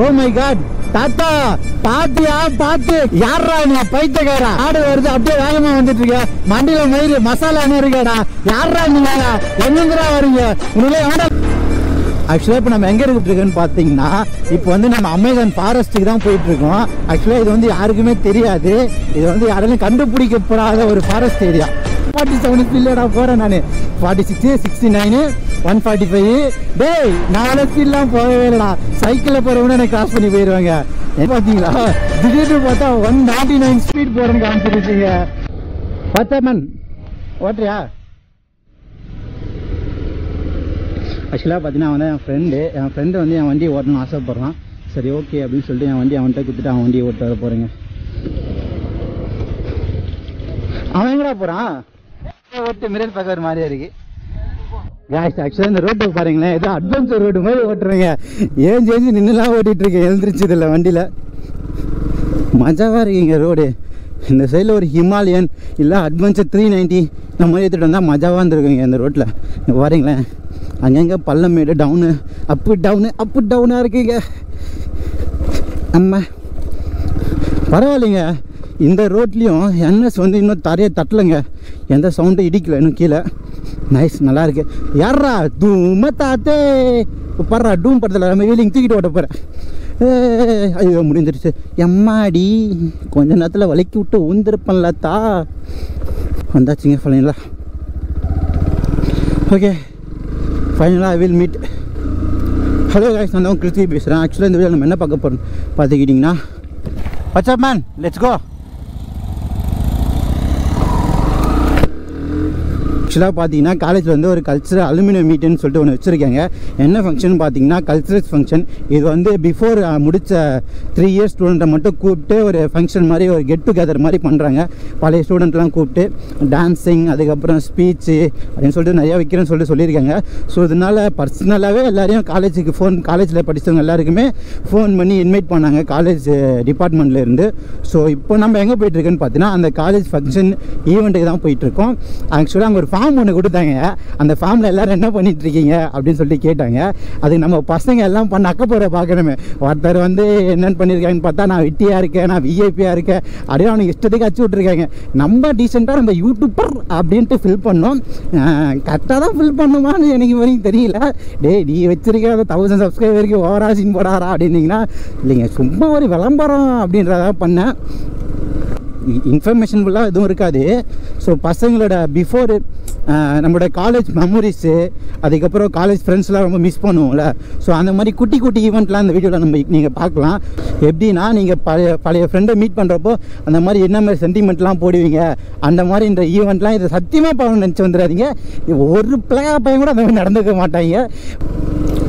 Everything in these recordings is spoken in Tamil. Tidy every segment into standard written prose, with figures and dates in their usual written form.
ஓ மை காட் தாத்தா பாத்தியா பாத்து யாரா நீ பைத்தியக்காரா ஆடு வருது அப்படியே வேகமா வந்துட்டு இருக்க மண்டியில மயிறு மசாலா என்ன இருக்காடா யாரா நீங்க எங்கெங்கடா வரீங்க உங்களே ஆக்சுவலாக இப்போ நம்ம எங்கே இருக்கோம்னு பார்த்தீங்கன்னா இப்போ வந்து நம்ம அமேசான் ஃபாரஸ்ட்டுக்கு தான் போயிட்டு இருக்கோம். ஆக்சுவலாக இது வந்து யாருக்குமே தெரியாது. இது வந்து யாராலும் கண்டுபிடிக்கப்படாத ஒரு ஃபாரஸ்ட் ஏரியா. 47 ஸ்பீடா போகிறேன் நான். 46, 69, 145. டேய் நாலு ஸ்பீட்லாம் போகவே இல்லைடா. சைக்கிளில் போகிறவங்க எனக்கு கிராஸ் பண்ணி போயிடுவாங்க. பார்த்தீங்களா திடீர்னு பார்த்தா 199 ஸ்பீட் போகிறேன்னு காமிச்சிருக்கீங்க. பார்த்தா மேன் ஓட்டுறியா? ஆக்சுவலாக பார்த்தீங்கன்னா அவன் தான் என் ஃப்ரெண்டு வந்து என் வண்டியை ஓட்டணும்னு ஆசைப்பட்றான். சரி ஓகே அப்படின்னு சொல்லிட்டு என் வண்டியை அவன்கிட்ட கொடுத்துட்டு அவன் வண்டியை ஓட்ட வர போகிறேங்க. அவன் எங்கடா போகிறான்? ஓட்டு மிரர் பார்க்குற மாதிரியா இருக்கு. ஆக்சுவலாக இந்த ரோட்டை பாருங்களேன், ஏதோ அட்வென்ச்சர் ரோடு மாதிரி ஓட்டுறேங்க. ஏஞ்சி நின்றுலாம் ஓட்டிகிட்டு இருக்கேன், எழுந்திரிச்சதில்லை வண்டியில். மஜாவாக இருக்குங்க ரோடு. இந்த சைடில் ஒரு ஹிமாலயன் இல்லை அட்வென்ச்சர் 390 இந்த மாதிரி எடுத்துகிட்டு வந்தால் மஜாவாக இருந்துருக்குங்க இந்த ரோட்டில். பாருங்களேன் அங்கங்கே பள்ளமேடு டவுனு அப்பு டவுனாக இருக்குங்க. நம்ம பரவாயில்லைங்க, இந்த ரோட்லேயும் என்எஸ் வந்து இன்னும் தரையை தட்டலைங்க, எந்த சவுண்டும் இடிக்கல இன்னும் கீழே. நைஸ், நல்லாயிருக்கு. யாரா தூம தாத்தே படுறா டூம் படத்தில் நம்ம வீலிங் தூக்கிட்டு ஓட்ட போகிறேன். ஐயோ முடிஞ்சிருச்சு. எம்மாடி கொஞ்ச நேரத்தில் வலிக்கி விட்டு ஊந்திருப்பேன்லத்தா. வந்தாச்சுங்க ஃபைனலாக. ஓகே ஃபைனலாக I will meet. Hello guys, நான் தான் கிறிஸ்டி பேசுகிறேன். ஆக்சுவலாக இந்த வீடியோ நம்ம என்ன பார்க்க போகிறோம் பார்த்துக்கிட்டிங்கன்னா, what's up man, let's go. ஆக்சுவலாக பார்த்தீங்கன்னா காலேஜில் வந்து ஒரு கல்ச்சரல் அலுமினியம் மீட்டுன்னு சொல்லிட்டு ஒன்று வச்சுருக்காங்க. என்ன ஃபங்க்ஷன் பார்த்தீங்கன்னா கல்ச்சரல்ஸ் ஃபங்க்ஷன். இது வந்து பிஃபோர் முடித்த 3 இயர்ஸ் ஸ்டூடெண்ட்டை மட்டும் கூப்பிட்டு ஒரு ஃபங்க்ஷன் மாதிரி ஒரு கெட் டுகெதர் மாதிரி பண்ணுறாங்க. பழைய ஸ்டூடெண்ட்லாம் கூப்பிட்டு டான்ஸிங் அதுக்கப்புறம் ஸ்பீச்சு அப்படின்னு சொல்லிட்டு நிறையா வைக்கிறேன்னு சொல்லிட்டு சொல்லியிருக்காங்க. ஸோ இதனால் பர்சனலாகவே எல்லோரையும் காலேஜில் படித்தவங்க எல்லாருக்குமே ஃபோன் பண்ணி இன்வைட் பண்ணாங்க காலேஜ் டிபார்ட்மெண்ட்லேருந்து. ஸோ இப்போ நம்ம எங்கே போயிட்டுருக்குன்னு பார்த்தீங்கன்னா அந்த காலேஜ் ஃபங்க்ஷன் ஈவெண்ட்டுக்கு தான் போயிட்டுருக்கோம். ஆக்சுவலாக அங்கே ஒரு ஃபார்ம் ஒன்று கொடுத்தாங்க. அந்த ஃபார்மில் எல்லோரும் என்ன பண்ணிகிட்ருக்கீங்க அப்படின்னு சொல்லிட்டு கேட்டாங்க. அதுக்கு நம்ம பசங்க எல்லாம் பண்ண அக்கப்போரை பார்க்கணுமே. ஒருத்தர் வந்து என்னென்னு பண்ணியிருக்காங்கன்னு பார்த்தா நான் விட்டியாக இருக்கேன், நான் விஐபியாக இருக்கேன் அப்படியே அவனுக்கு இஷ்டத்துக்கு அச்சு விட்ருக்காங்க. நம்ம டீசெண்டாக நம்ம யூடியூப்பர் அப்படின்ட்டு ஃபில் பண்ணோம். கரெக்டாக தான் ஃபில் பண்ணுமான்னு எனக்கு வரைக்கும் தெரியல. நீ வச்சிருக்க அந்த 1000 சப்ஸ்கிரைபருக்கு ஓவராசின் போடாரா அப்படின்னீங்கன்னா இல்லைங்க, சும்மா ஒரு விளம்பரம் அப்படின்றத பண்ணேன். இன்ஃபர்மேஷன் ஃபுல்லாக எதுவும் இருக்காது. ஸோ பசங்களோட பிஃபோர் நம்மளோட காலேஜ் மெமரிஸு அதுக்கப்புறம் காலேஜ் ஃப்ரெண்ட்ஸ்லாம் ரொம்ப மிஸ் பண்ணுவோம்ல. ஸோ அந்த மாதிரி குட்டி குட்டி ஈவெண்ட்லாம் அந்த வீடியோவில் நீங்கள் பார்க்கலாம். எப்படின்னா நீங்கள் பழைய ஃப்ரெண்டை மீட் பண்ணுறப்போ அந்த மாதிரி என்ன மாதிரி சென்டிமெண்ட்லாம் போடுவீங்க அந்த மாதிரி இந்த ஈவெண்ட்லாம் இதை சத்தியமாக பார்க்கணும்னு நினச்சி வந்துடாதீங்க. ஒரு பையன் கூட அந்த மாதிரி நடந்துக்க மாட்டாங்க.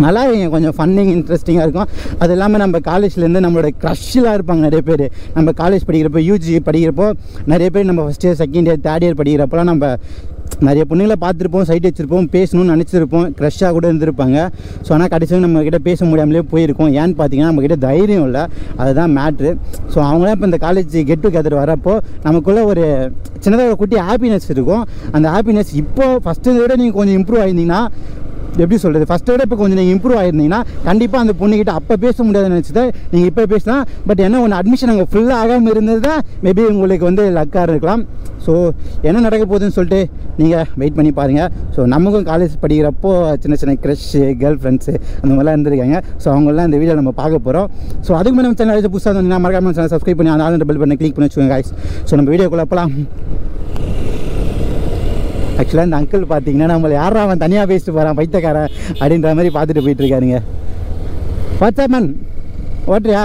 நல்லா இருக்குங்க, கொஞ்சம் ஃபன்னிங் இன்ட்ரெஸ்டிங்காக இருக்கும். அது இல்லாமல் நம்ம காலேஜ்லேருந்து நம்மளோட க்ரஷ்லாம் இருப்பாங்க நிறைய பேர். நம்ம காலேஜ் படிக்கிறப்போ யூஜி படிக்கிறப்போ நிறைய பேர் நம்ம first year second year third year படிக்கிறப்போலாம் நம்ம நிறைய பொண்ணுங்களை பார்த்துருப்போம், சைட் வச்சுருப்போம், பேசணும்னு நினச்சிருப்போம், க்ரஷ்ஷாக கூட இருந்திருப்பாங்க. ஸோ ஆனால் கடைசியாக நம்மக்கிட்ட பேச முடியாமலே போயிருக்கோம். ஏன்னு பார்த்தீங்கன்னா நம்மக்கிட்ட தைரியம் இல்லை, அதுதான் மேட்ரு. ஸோ அவங்களாம் இப்போ இந்த காலேஜ் கெட் டுகெதர் வரப்போ நமக்குள்ளே ஒரு சின்னதாக ஒரு குட்டி ஹாப்பினஸ் இருக்கும். அந்த ஹாப்பினஸ் இப்போது ஃபஸ்ட்டு விட நீங்கள் கொஞ்சம் இம்ப்ரூவ் ஆகியிருந்தீங்கன்னா, எப்படி சொல்கிறது, ஃபஸ்ட்டை விட இப்போ கொஞ்சம் நீங்கள் இம்ப்ரூவ் ஆகிருந்தீங்கன்னா கண்டிப்பாக அந்த பொண்ணுக்கிட்ட அப்போ பேச முடியாதுன்னு நினச்சிட்டு நீங்கள் இப்போ பேசலாம். பட் என்ன ஒன்று அட்மிஷன் அங்கே ஃபுல்லாக ஆகாமல் இருந்தது தான் மேபி உங்களுக்கு வந்து லக்காக இருக்கலாம். ஸோ என்ன நடக்க போகுதுன்னு சொல்லிட்டு நீங்கள் வெயிட் பண்ணி பாருங்கள். ஸோ நமக்கும் காலேஜ் படிக்கிறப்போ சின்ன சின்ன க்ரஷ்ஷு கேர்ள் ஃப்ரெண்ட்ஸு அந்த மாதிரிலாம் இருந்திருக்காங்க. ஸோ அவங்களாம் இந்த வீடியோ நம்ம பார்க்க போகிறோம். ஸோ அதுக்கு முன்னாடி நம்ம சேனல் புதுசாக வந்து மறக்காம சேனல் சப்ஸ்கிரைப் பண்ணி அந்த பெல் பண்ணி கிளிக் பண்ணி வச்சுக்கோங்க guys. ஸோ நம்ம வீடியோக்குள்ளே போகலாம். ஆக்சுவலாக இந்த அங்கிள் பார்த்தீங்கன்னா நம்மளை யாரா அவன் தனியாக பேசிட்டு போகிறான் பைத்தியக்காரன் அப்படின்ற மாதிரி பார்த்துட்டு போயிட்டுருக்காருங்க. WhatsApp man ஓட்டுறியா?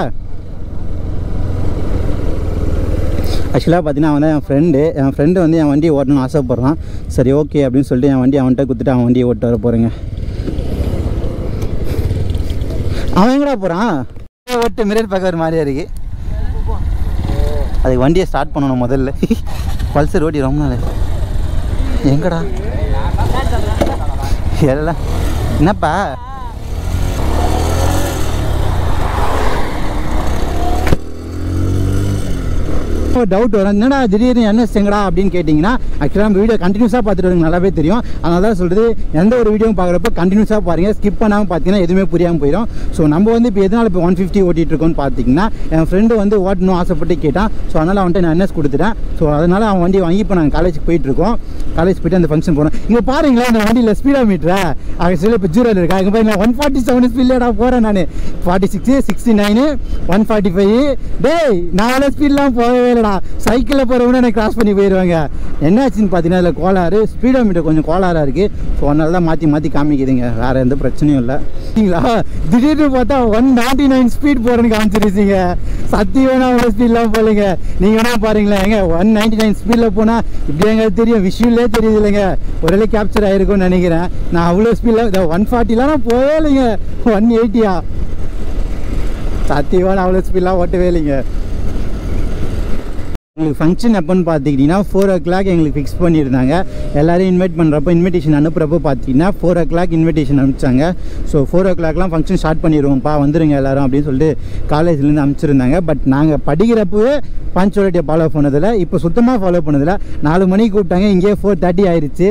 ஆக்சுவலாக பார்த்தீங்கன்னா அவன் தான் என் ஃப்ரெண்டு வந்து என் வண்டியை ஓட்டணும்னு ஆசைப்பட்றான். சரி ஓகே அப்படின்னு சொல்லிட்டு என் வண்டியை அவன்கிட்ட கொடுத்துட்டு அவன் வண்டியை ஓட்ட வர போகிறேங்க. அவன் எங்கடா போகிறான்? ஓட்டு மிரர் பார்க்குற மாதிரியா இருக்குது. அதுக்கு வண்டியை ஸ்டார்ட் பண்ணணும் முதல்ல. பல்சர் ஓட்டி ரொம்ப நாள். எங்கடா எல்லாம் என்னப்பா? ஒரு டவுட் வரும், என்னடா திடீர்னு என்எஸ் எங்கடா அப்படின்னு கேட்டிங்கன்னா, ஆக்சுவலாக நம்ம வீடியோ கண்டினியூஸாக பார்த்துட்டு வரீங்க நல்லாவே தெரியும். அதனால தான் சொல்கிறது, எந்த ஒரு வீடியோவும் பார்க்குறப்ப கண்டினியூஸாக பாருங்கள், ஸ்கிப் பண்ணாமல் பார்த்தீங்கன்னா எதுவுமே புரியாமல் போயிடும். ஸோ நம்ம வந்து இப்போ எதனால் இப்போ 150 ஓட்டிகிட்டு இருக்கோன்னு பார்த்தீங்கன்னா, என் ஃப்ரெண்டு வந்து ஓட்டணும் ஆசைப்பட்டு கேட்டான். ஸோ அதனால் அவன்கிட்ட நான் என்எஸ் கொடுத்துட்டேன். ஸோ அதனால் அவன் வண்டி வாங்கி இப்போ நாங்கள் காலேஜுக்கு போயிட்டுருக்கோம். காலேஜ் போய்ட்டு அந்த ஃபங்க்ஷன் போகிறோம். இங்கே பாருங்களேன், அந்த வண்டியில் ஸ்பீடா மீட்டரா ஆக்சுவலி இப்போ 0 இருக்கா. இங்கே போய் நான் 147 ஸ்பீட்லேடா போகிறேன். நான் 46, 69, 145. டேய் நான் அவ்வளோ ஸ்பீட்லாம் போகவே இல்லைடா. சைக்கிளில் போகிறவங்க எனக்கு கிராஸ் பண்ணி போயிடுவாங்க. என்னாச்சுன்னு பார்த்தீங்கன்னா அதில் கோளாறு, ஸ்பீடோ மீட்டர் கொஞ்சம் கோளாறாக இருக்குது. ஸோ அதனால தான் மாற்றி காமிக்குதுங்க, வேறு எந்த பிரச்சனையும் இல்லை. சரிங்களா, திடீர்னு பார்த்தா 199 ஸ்பீட் போகிறேன்னு காமிச்சிருச்சிங்க. சத்தியமான அவ்வளோ ஸ்பீட்லாம் போகலைங்க. நீங்கள் வேணா பாருங்களேன், எங்க 199 ஸ்பீடில் போனால் இப்படி எங்களுக்கு தெரியும், விஷுவலே தெரியுது இல்லைங்க. ஒரே கேப்சர் ஆகிருக்கும்னு நினைக்கிறேன். நான் அவ்வளோ ஸ்பீடில் 140லாம் நான் போகவே இல்லைங்க. 180 சத்தியமான அவ்வளோ ஸ்பீட்லாம் ஓட்டவே இல்லைங்க. எங்களுக்கு ஃபங்க்ஷன் எப்போன்னு பார்த்துக்கிட்டிங்கன்னா 4 o'clock எங்களுக்கு ஃபிக்ஸ் பண்ணியிருந்தாங்க. எல்லோரும் இன்வைட் பண்ணுறப்போ இன்விடேஷன் அனுப்புகிறப்போ பார்த்தீங்கன்னா 4 o'clock இன்விடேஷன் அனுப்பிச்சாங்க. ஸோ 4 o'clockலாம் ஃபங்க்ஷன் ஸ்டார்ட் பண்ணிடுவோம்ப்பா, வந்துடுங்க எல்லோரும் அப்படின்னு சொல்லிட்டு காலேஜ்லேருந்து அனுப்பிச்சிருந்தாங்க. பட் நாங்கள் படிக்கிறப்பவே பஞ்சுவாலிட்டியை ஃபாலோ பண்ணதில்லை, இப்போ சுத்தமாக ஃபாலோ பண்ணதில்லை. 4 மணிக்கு கூப்பிட்டாங்க, இங்கேயே 4:30 ஆயிடுச்சு.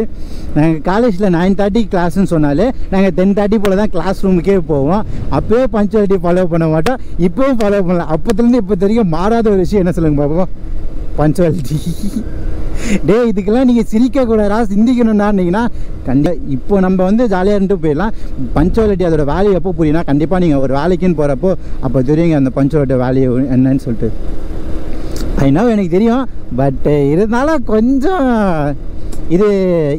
நாங்கள் காலேஜில் 9:30 கிளாஸ்ன்னு சொன்னாலே நாங்கள் 10:30 போல் தான் கிளாஸ் ரூமுக்கே போவோம். அப்போயே பஞ்சுவாலிட்டி ஃபாலோ பண்ண மாட்டோம், இப்போவும் ஃபாலோ பண்ணல. அப்போத்துலேருந்து இப்போ வரைக்கும் மாறாத ஒரு விஷயம் என்ன சொல்லுங்க பாப்போம், பஞ்சுவாலிட்டி. டே இதுக்கெல்லாம் நீங்கள் சிரிக்கக்கூடாதா, சிந்திக்கணும்னாருந்தீங்கன்னா இப்போ நம்ம வந்து ஜாலியாக இருந்துட்டு போயிடலாம். பஞ்சுவாலிட்டி அதோட வேல்யூ எப்போ புரியும்னா, கண்டிப்பாக நீங்கள் ஒரு வேலைக்குன்னு போகிறப்போ அப்போ தெரியுங்க அந்த பஞ்சுவாலிட்டி வேல்யூ என்னன்னு சொல்லிட்டு. ஐநோ எனக்கு தெரியும், பட் இருந்தாலும் கொஞ்சம் இது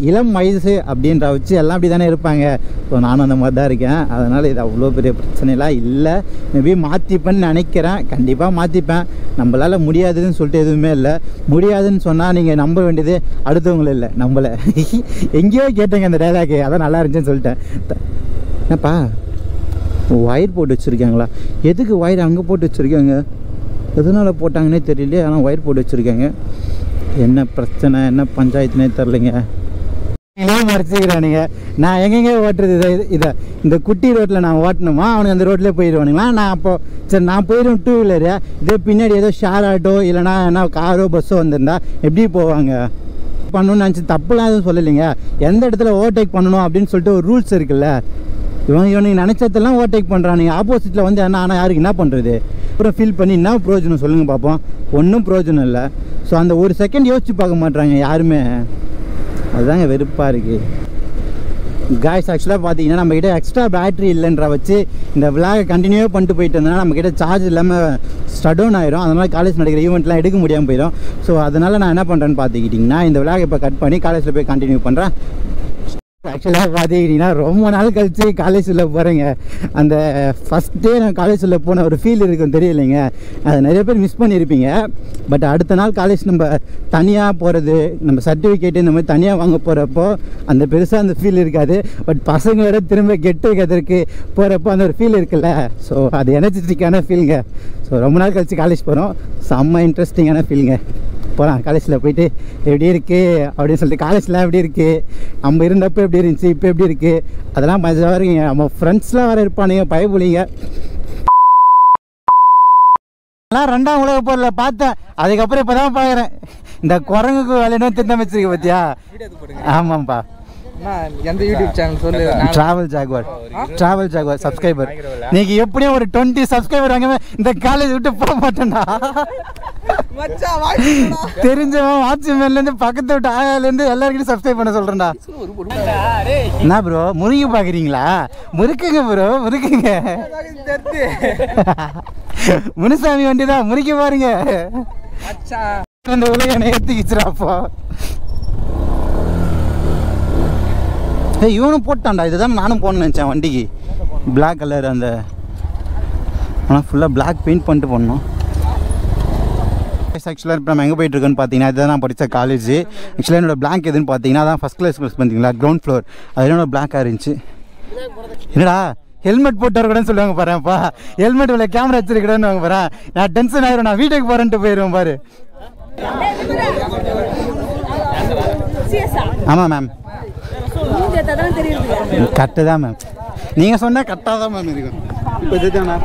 இளம் வயசு அப்படின்ற வச்சு எல்லாம் அப்படி தானே இருப்பாங்க. ஸோ நானும் அந்த மாதிரி தான் இருக்கேன். அதனால் இது அவ்வளோ பெரிய பிரச்சனைலாம் இல்லை. மேபி மாற்றிப்பேன்னு நினைக்கிறேன், கண்டிப்பாக மாற்றிப்பேன். நம்மளால் முடியாதுன்னு சொல்லிட்டு எதுவுமே இல்லை. முடியாதுன்னு சொன்னால் நீங்கள் நம்ப வேண்டியது அடுத்தவங்களும் இல்லை, நம்மளை. எங்கேயோ கேட்டேங்க அந்த டைலாக்கு, அதான் நல்லா இருந்துச்சுன்னு சொல்லிட்டேன். என்னப்பா ஒயர் போட்டு வச்சுருக்காங்களா? எதுக்கு ஒயர் அங்கே போட்டு வச்சுருக்காங்க, எதனால் போட்டாங்கன்னே தெரியல. ஆனால் ஒயர் போட்டு வச்சுருக்காங்க. என்ன பிரச்சனை, என்ன பஞ்சாயத்துனே தெரிலைங்க. மறைச்சிக்கிறானுங்க. நான் எங்கெங்கே ஓட்டுறது இதை இந்த குட்டி ரோட்டில் நான் ஓட்டணுமா, அவனுக்கு அந்த ரோட்லேயே போயிடுவானுங்களா. நான் அப்போது சரி நான் போயிடுவேன் 2 வீலரு. இதே பின்னாடி ஏதோ ஷேர் ஆட்டோ இல்லைனா என்ன காரோ பஸ்ஸோ வந்திருந்தா எப்படி போவாங்க? பண்ணணும்னு நினச்சி தப்புலாம் எதுவும் சொல்லலைங்க. எந்த இடத்துல ஓவர்டேக் பண்ணணும் அப்படின்னு சொல்லிட்டு ஒரு ரூல்ஸ் இருக்குல்ல. இவனுக்கு நினச்சதெல்லாம் ஓவர்டேக் பண்ணுறானுங்க. ஆப்போசிட்டில் வந்து என்ன ஆனால் யாருக்கு என்ன பண்ணுறது? அப்புறம் ஃபீல் பண்ணி என்ன ப்ரோஜனம் சொல்லுங்கள் பார்ப்போம். ஒன்றும் ப்ரோஜனம் இல்லை. ஸோ அந்த ஒரு செகண்ட் யோசிச்சு பார்க்க மாட்றாங்க யாருமே. அதுதாங்க வெறுப்பாக இருக்குது. காய்ஸ் ஆக்சுவலாக பார்த்தீங்கன்னா நம்மக்கிட்ட எக்ஸ்ட்ரா பேட்ரி இல்லைன்ற வச்சு இந்த விளாகை கண்டினியூவாக பண்ணிட்டு போயிட்டு இருந்தோம்னா நம்மக்கிட்ட சார்ஜ் இல்லாமல் ஸ்டட் டவுன் ஆயிரும். அதனால் காலேஜ் நடக்கிற ஈவெண்ட்லாம் எடுக்க முடியாமல் போயிடும். ஸோ அதனால் நான் என்ன பண்ணுறேன்னு பார்த்துக்கிட்டிங்கன்னா இந்த விளாகை இப்போ கட் பண்ணி காலேஜில் போய் கண்டினியூ பண்ணுறேன். ஆக்சுவலாக பார்த்துக்கிட்டிங்கன்னா ரொம்ப நாள் கழிச்சு காலேஜ் உள்ள போகிறேங்க. அந்த ஃபஸ்ட் டே நான் காலேஜ் உள்ள போன ஒரு ஃபீல் இருக்கும் தெரியலைங்க. அது நிறைய பேர் மிஸ் பண்ணியிருப்பீங்க. பட் அடுத்த நாள் காலேஜ் நம்ம தனியாக போகிறது, நம்ம சர்டிஃபிகேட்டு இந்த மாதிரி தனியாக வாங்க போகிறப்போ அந்த பெருசாக அந்த ஃபீல் இருக்காது. பட் பசங்களோட திரும்ப கெட்டு வைக்கிறதுக்கு போகிறப்போ அந்த ஒரு ஃபீல் இருக்குல்ல. ஸோ அது எனர்ஜெட்டிக்கான ஃபீலுங்க. ஸோ ரொம்ப நாள் கழிச்சு காலேஜ் போகிறோம், செம்ம இன்ட்ரெஸ்டிங்கான ஃபீலுங்க. போகலாம் காலேஜில் போயிட்டு எப்படி இருக்குது அப்படின்னு சொல்லிட்டு, காலேஜ்லாம் எப்படி இருக்குது, நம்ம இருந்தப்போ எப்படி இருந்துச்சு, இப்போ எப்படி இருக்குது, அதெல்லாம் மஜா வருங்க. நம்ம ஃப்ரெண்ட்ஸ்லாம் வேறு இருப்பானுங்க, பயப்புலிங்க. எல்லாம் 2ஆம் உலக போரில் பார்த்தேன், அதுக்கப்புறம் இப்போ தான் பார்க்குறேன். இந்த குரங்குக்கு வேலைன்னு திட்டம் வச்சிருக்க பார்த்தியா? ஆமாம்ப்பா. எந்த யூடியூப் சேனல் சொல்லு? Travel Jaguar subscriber. நீங்க எப்படியும் ஒரு 20 சப்ஸ்கிரைபர் வாங்க இந்த காலேஜ் விட்டு போக மாட்டேன்டா. தெரிஞ்சவன் வாட்ச்மேன்ல இருந்து பக்கத்து விட்டு ஆயால இருந்து எல்லாருக்கிட்டையும் சப்ஸ்கிரைப் பண்ண சொல்றேன்டா. என்ன ப்ரோ முறுக்கி பாக்குறீங்களா? முறுக்குங்க ப்ரோ, முறுக்குங்க. முனுசாமி வண்டி தான், முறுக்கி பாருங்க. இந்த உலக நேர்த்திக்கிச்சுராப்போ. இவனும் போட்டான்டா, இதுதான் நானும் போடணும்னு நினச்சேன் வண்டிக்கு. பிளாக் கலர் அந்த, ஆனால் ஃபுல்லாக பிளாக் பெயிண்ட் பண்ணிட்டு போடணும். ஆக்சுவலாக இப்போ நம்ம எங்கே போயிட்டுருக்கோன்னு பார்த்தீங்கன்னா இதுதான் நான் படித்த காலேஜ். ஆக்சுவலாக என்னோட பிளாக் எதுன்னு பார்த்தீங்கன்னா அதான் ஃபஸ்ட் கிளாஸ் பார்த்தீங்களா, கிரவுண்ட் ஃப்ளோர். அது என்னோட பிளாக்காக இருந்துச்சு. என்னடா ஹெல்மெட் போட்டு வரக்கூடாதுன்னு சொல்லுவாங்க பாருப்பா. ஹெல்மெட் உள்ள கேமரா வச்சிருக்கடான்னு வாங்க பாரு. நான் டென்ஷன் ஆயிரும், நான் வீட்டுக்கு போகிறேன்ட்டு போயிடுவேன் பாரு. ஆமாம் மேம், கரெக்டு தான் மேம். நீங்கள் சொன்னால் கரெக்டாக தான் மேம் இருக்கும். இப்போ இதுதானா